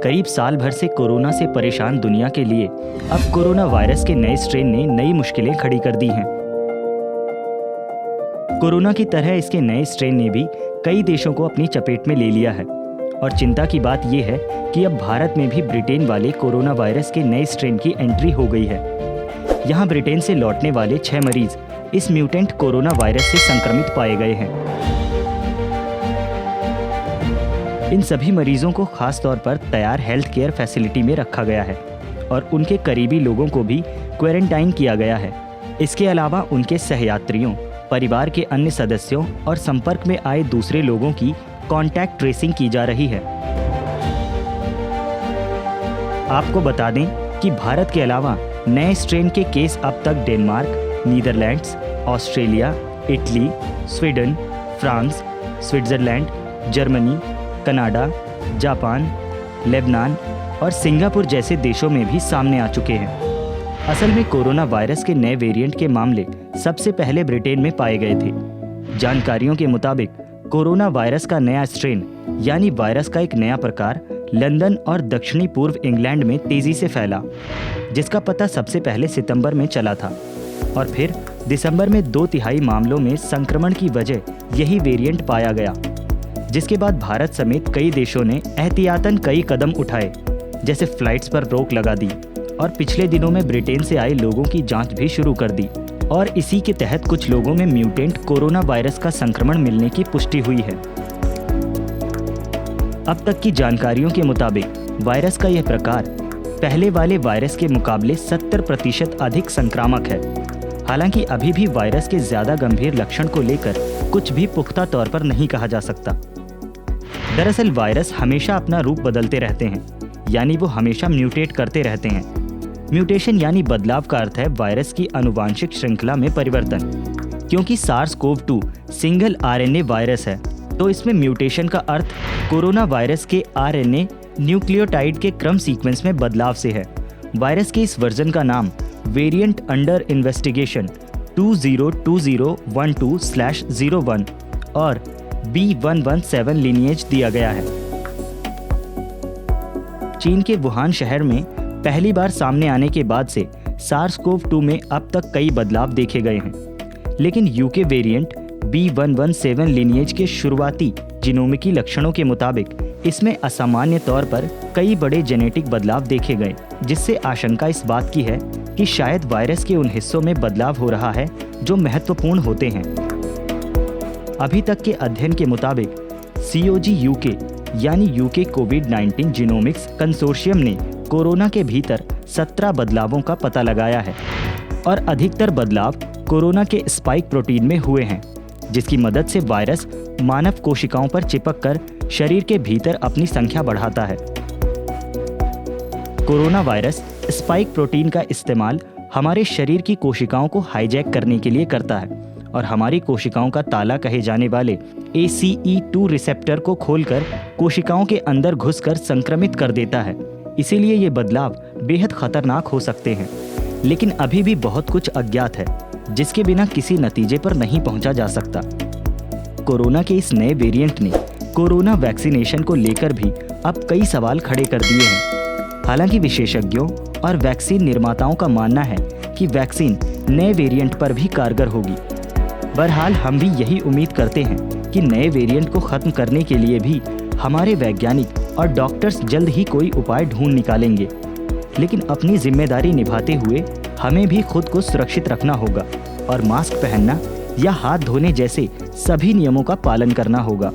करीब साल भर से कोरोना से परेशान दुनिया के लिए अब कोरोना वायरस के नए स्ट्रेन ने नई मुश्किलें खड़ी कर दी हैं। कोरोना की तरह इसके नए स्ट्रेन ने भी कई देशों को अपनी चपेट में ले लिया है और चिंता की बात यह है कि अब भारत में भी ब्रिटेन वाले कोरोना वायरस के नए स्ट्रेन की एंट्री हो गई है। यहाँ ब्रिटेन से लौटने वाले 6 मरीज इस म्यूटेंट कोरोना वायरस से संक्रमित पाए गए हैं। इन सभी मरीजों को खास तौर पर तैयार हेल्थ केयर फैसिलिटी में रखा गया है और उनके करीबी लोगों को भी क्वारंटाइन किया गया है। इसके अलावा उनके सहयात्रियों, परिवार के अन्य सदस्यों और संपर्क में आए दूसरे लोगों की कॉन्टैक्ट ट्रेसिंग की जा रही है। आपको बता दें कि भारत के अलावा नए स्ट्रेन के केस अब तक Denmark, Netherlands, Australia, Italy, Sweden, France, Switzerland, Germany, Canada, Japan, Lebanon और सिंगापुर जैसे देशों में भी सामने आ चुके हैं। असल में कोरोना वायरस के नए वेरिएंट के मामले सबसे पहले ब्रिटेन में पाए गए थे। जानकारियों के मुताबिक कोरोना वायरस का नया स्ट्रेन यानी वायरस का एक नया प्रकार लंदन और दक्षिणी पूर्व इंग्लैंड में तेजी से फैला, जिसका पता सबसे पहले सितंबर में चला था और फिर दिसंबर में 2/3 मामलों में संक्रमण की वजह यही वेरिएंट पाया गया, जिसके बाद भारत समेत कई देशों ने एहतियातन कई कदम उठाए, जैसे फ्लाइट्स पर रोक लगा दी और पिछले दिनों में ब्रिटेन से आए लोगों की जांच भी शुरू कर दी और इसी के तहत कुछ लोगों में म्यूटेंट कोरोना वायरस का संक्रमण मिलने की पुष्टि हुई है। अब तक की जानकारियों के मुताबिक वायरस का यह प्रकार पहले वाले वायरस के मुकाबले 70% अधिक संक्रामक है। हालांकि अभी भी वायरस के ज्यादा गंभीर लक्षण को लेकर कुछ भी पुख्ता तौर पर नहीं कहा जा सकता। दरअसल वायरस हमेशा अपना रूप बदलते रहते हैं, यानी वो हमेशा म्यूटेट करते रहते हैं। म्यूटेशन यानी बदलाव का अर्थ है वायरस की आनुवांशिक श्रृंखला में परिवर्तन। क्योंकि SARS-CoV-2 सिंगल RNA वायरस है, तो इसमें म्यूटेशन का अर्थ कोरोना वायरस के RNA न्यूक्लियोटाइड के क्रम सीक्वेंस में बदलाव से है। वायरस के इस वर्जन का नाम वेरिएंट अंडर इन्वेस्टिगेशन 202012/01 और B117 लिनिएज दिया गया है। चीन के वुहान शहर में पहली बार सामने आने के बाद से SARS-CoV-2 में अब तक कई बदलाव देखे गए हैं, लेकिन यूके वेरिएंट B117 लिनिएज के शुरुआती जीनोमिकी लक्षणों के मुताबिक इसमें असामान्य तौर पर कई बड़े जेनेटिक बदलाव देखे गए, जिससे आशंका इस बात की है कि शायद वायरस के उन हिस्सों में बदलाव हो रहा है जो महत्वपूर्ण होते हैं। अभी तक के अध्ययन के मुताबिक COG UK यानी यूके कोविड-19 जीनोमिक्स कंसोर्शियम ने कोरोना के भीतर 17 बदलावों का पता लगाया है और अधिकतर बदलाव कोरोना के स्पाइक प्रोटीन में हुए हैं, जिसकी मदद से वायरस मानव कोशिकाओं पर चिपककर शरीर के भीतर अपनी संख्या बढ़ाता है। कोरोना वायरस स्पाइक प्रोटीन का इस्तेमाल हमारे शरीर की कोशिकाओं को हाईजैक करने के लिए करता है और हमारी कोशिकाओं का ताला कहे जाने वाले ACE2 रिसेप्टर को खोलकर कोशिकाओं के अंदर घुसकर संक्रमित कर देता है। इसीलिए ये बदलाव बेहद खतरनाक हो सकते हैं, लेकिन अभी भी बहुत कुछ अज्ञात है, जिसके बिना किसी नतीजे पर नहीं पहुंचा जा सकता। कोरोना के इस नए वेरिएंट ने कोरोना वैक्सीनेशन को लेकर भी अब कई सवाल खड़े कर दिए हैं। हालांकि विशेषज्ञों और वैक्सीन निर्माताओं का मानना है कि वैक्सीन नए वेरिएंट पर भी कारगर होगी। बहरहाल हम भी यही उम्मीद करते हैं कि नए वेरिएंट को खत्म करने के लिए भी हमारे वैज्ञानिक और डॉक्टर्स जल्द ही कोई उपाय ढूंढ निकालेंगे। लेकिन अपनी जिम्मेदारी निभाते हुए हमें भी खुद को सुरक्षित रखना होगा और मास्क पहनना या हाथ धोने जैसे सभी नियमों का पालन करना होगा।